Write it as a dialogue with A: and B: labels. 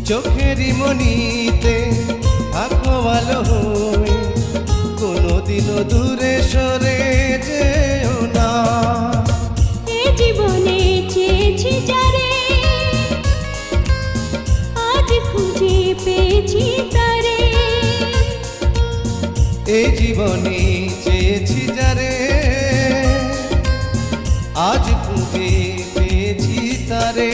A: চোখেরই মনিতে থাকো ভালো হয়ে, কোনোদিনও দূরে সরে যেও না।
B: এ জীবনে চেয়েছি যারে, আজ খুঁজে পেয়েছি তারে।
A: এই জীবনে চেয়েছি যারে, আজ খুঁজে পেয়েছি তারে।